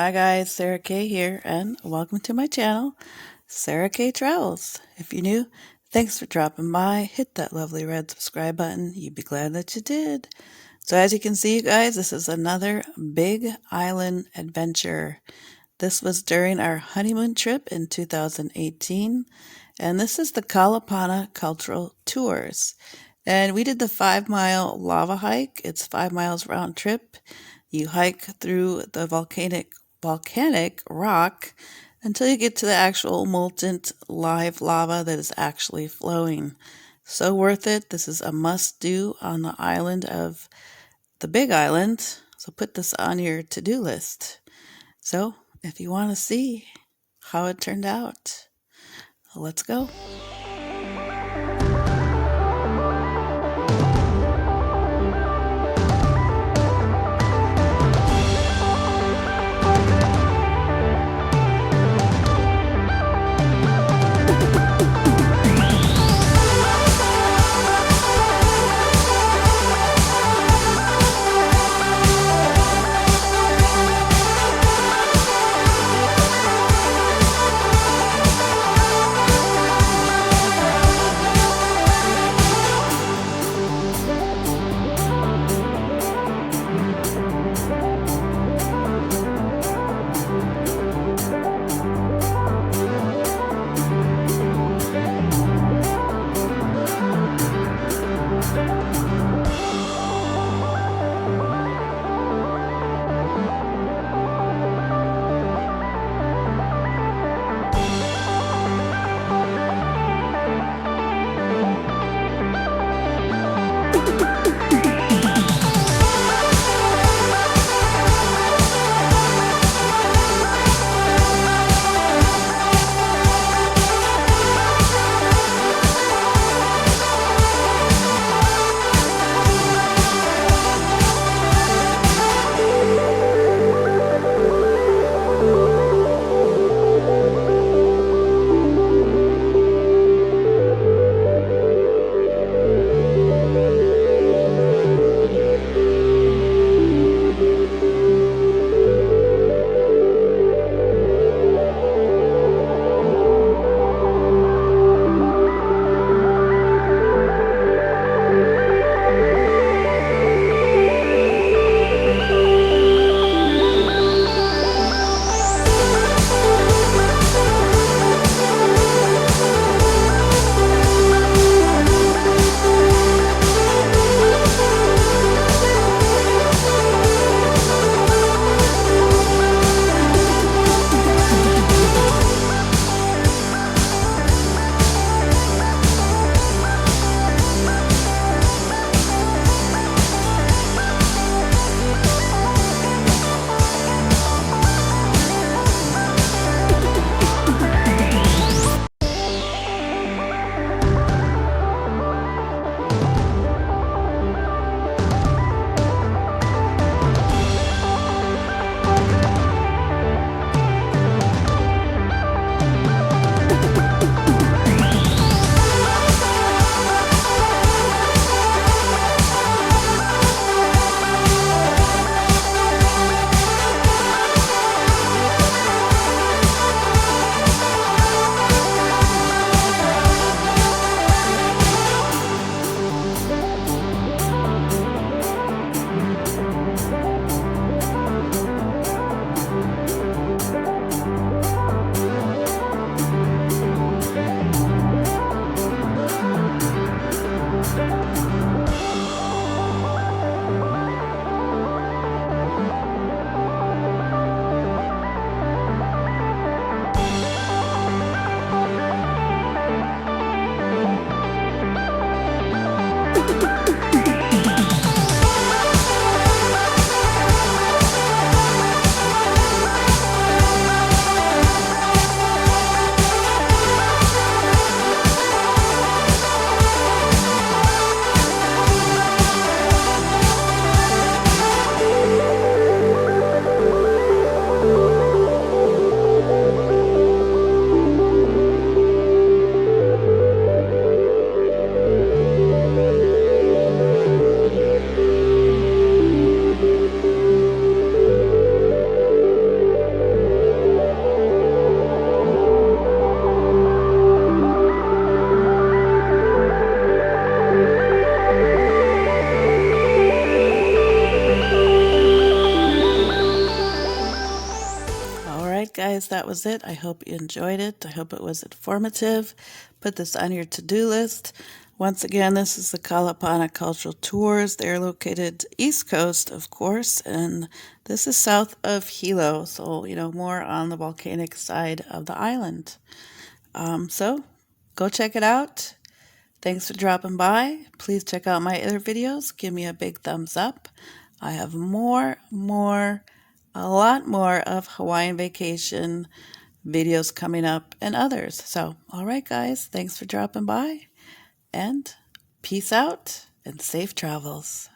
Hi guys, Sarah K here, and welcome to my channel, Sarah K Travels. If you're new, thanks for dropping by. Hit that lovely red subscribe button. You'd be glad that you did. So as you can see, you guys, this is another big island adventure. This was during our honeymoon trip in 2018, and this is the Kalapana Cultural Tours. And we did the 5-mile lava hike. It's 5 miles round trip. You hike through the volcanic rock until you get to the actual molten live lava that is actually flowing. So worth it. This is a must-do on the island of the Big Island. So put this on your to-do list. So if you want to see how it turned out, let's go. was it. I hope you enjoyed it. I hope it was informative. Put this on your to-do list. Once again, this is the Kalapana Cultural Tours. They're located east coast, of course, and this is south of Hilo, so, more on the volcanic side of the island. So go check it out. Thanks for dropping by. Please check out my other videos. Give me a big thumbs up. I have a lot more of Hawaiian vacation videos coming up and others. So, all right, guys, thanks for dropping by and peace out and safe travels.